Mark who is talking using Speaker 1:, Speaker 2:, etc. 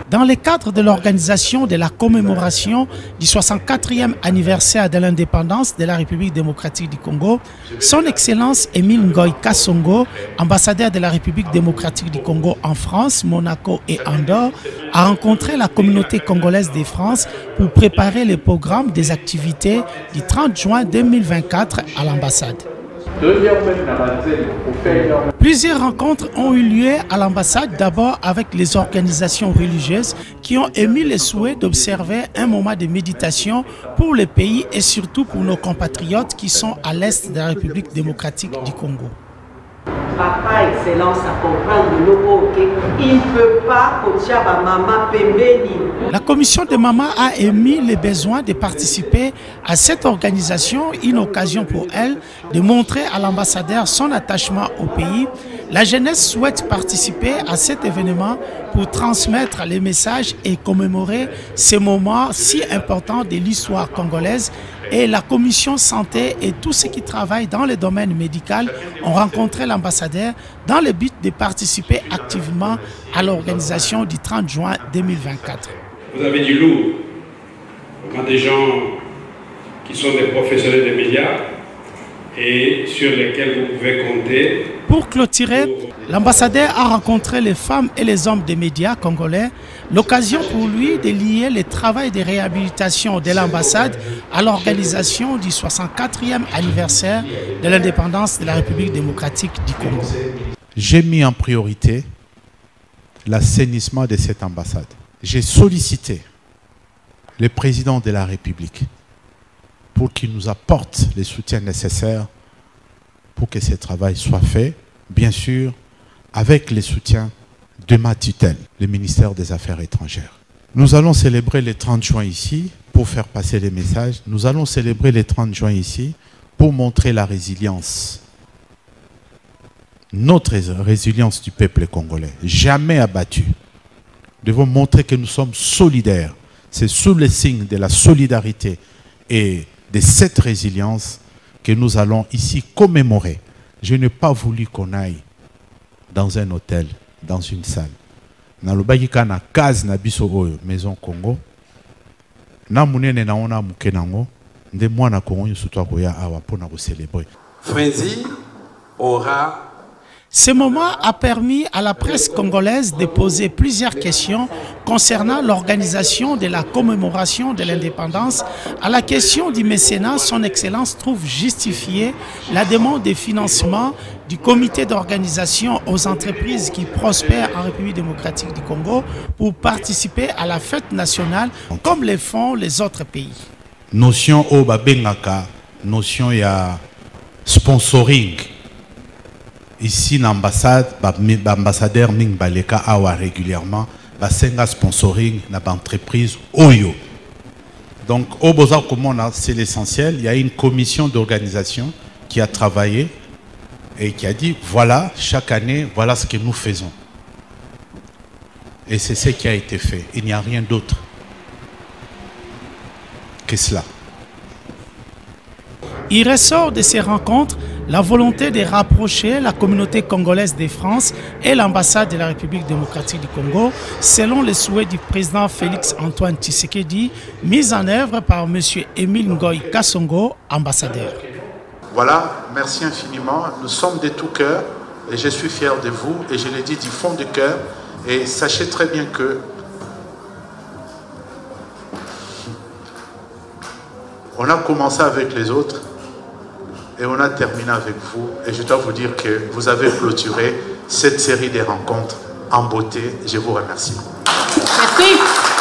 Speaker 1: Dans le cadre de l'organisation de la commémoration du 64e anniversaire de l'indépendance de la République démocratique du Congo, Son Excellence Émile Ngoï Kasongo, ambassadeur de la République démocratique du Congo en France, Monaco et Andorre, a rencontré la communauté congolaise de France pour préparer le programme des activités du 30 juin 2024 à l'ambassade. Plusieurs rencontres ont eu lieu à l'ambassade, d'abord avec les organisations religieuses qui ont émis le souhait d'observer un moment de méditation pour le pays et surtout pour nos compatriotes qui sont à l'est de la République démocratique du Congo.
Speaker 2: Papa Excellence à comprendre de nouveau qu'il ne peut pas coacher maman pembeni.
Speaker 1: La commission de Mama a émis le besoin de participer à cette organisation, une occasion pour elle de montrer à l'ambassadeur son attachement au pays. La jeunesse souhaite participer à cet événement pour transmettre les messages et commémorer ces moments si importants de l'histoire congolaise. Et la commission santé et tous ceux qui travaillent dans le domaine médical ont rencontré l'ambassadeur dans le but de participer activement à l'organisation du 30 juin 2024.
Speaker 3: Vous avez du lourd, des gens qui sont des professionnels des médias et sur lesquels vous pouvez compter.
Speaker 1: Pour clôturer, l'ambassadeur a rencontré les femmes et les hommes des médias congolais, l'occasion pour lui de lier le travail de réhabilitation de l'ambassade à l'organisation du 64e anniversaire de l'indépendance de la République démocratique du Congo.
Speaker 4: J'ai mis en priorité l'assainissement de cette ambassade. J'ai sollicité le président de la République pour qu'il nous apporte les soutiens nécessaires pour que ce travail soit fait, bien sûr, avec les soutiens de ma tutelle, le ministère des Affaires étrangères. Nous allons célébrer le 30 juin ici pour faire passer les messages. Nous allons célébrer le 30 juin ici pour montrer la résilience. Notre résilience du peuple congolais, jamais abattu. Nous devons montrer que nous sommes solidaires. C'est sous le signe de la solidarité et de cette résilience que nous allons ici commémorer. Je n'ai pas voulu qu'on aille dans un hôtel, dans une salle. Na lobaki na case na biso oyo Maison Congo. Na munene na ona mukenango nde mwana Congo yusuto akoya awa pona ko célébrer.
Speaker 3: Frenzy aura.
Speaker 1: Ce moment a permis à la presse congolaise de poser plusieurs questions concernant l'organisation de la commémoration de l'indépendance. À la question du mécénat, Son Excellence trouve justifiée la demande de financement du comité d'organisation aux entreprises qui prospèrent en République démocratique du Congo pour participer à la fête nationale comme le font les autres pays.
Speaker 4: Notion au babengaka, notion ya sponsoring. Ici, l'ambassade, l'ambassadeur Ming Baleka awa régulièrement, basenga sponsoring na entreprise Oyo. Donc, au Beaux-Arts, c'est l'essentiel. Il y a une commission d'organisation qui a travaillé et qui a dit, voilà, chaque année, voilà ce que nous faisons. Et c'est ce qui a été fait. Il n'y a rien d'autre que cela.
Speaker 1: Il ressort de ces rencontres la volonté de rapprocher la communauté congolaise de France et l'ambassade de la République démocratique du Congo, selon les souhaits du président Félix-Antoine Tshisekedi, mis en œuvre par M. Émile Ngoï Kasongo, ambassadeur.
Speaker 5: Voilà, merci infiniment. Nous sommes de tout cœur et je suis fier de vous et je l'ai dit du fond du cœur. Et sachez très bien que on a commencé avec les autres et on a terminé avec vous. Et je dois vous dire que vous avez clôturé cette série de rencontres en beauté. Je vous remercie.
Speaker 2: Merci.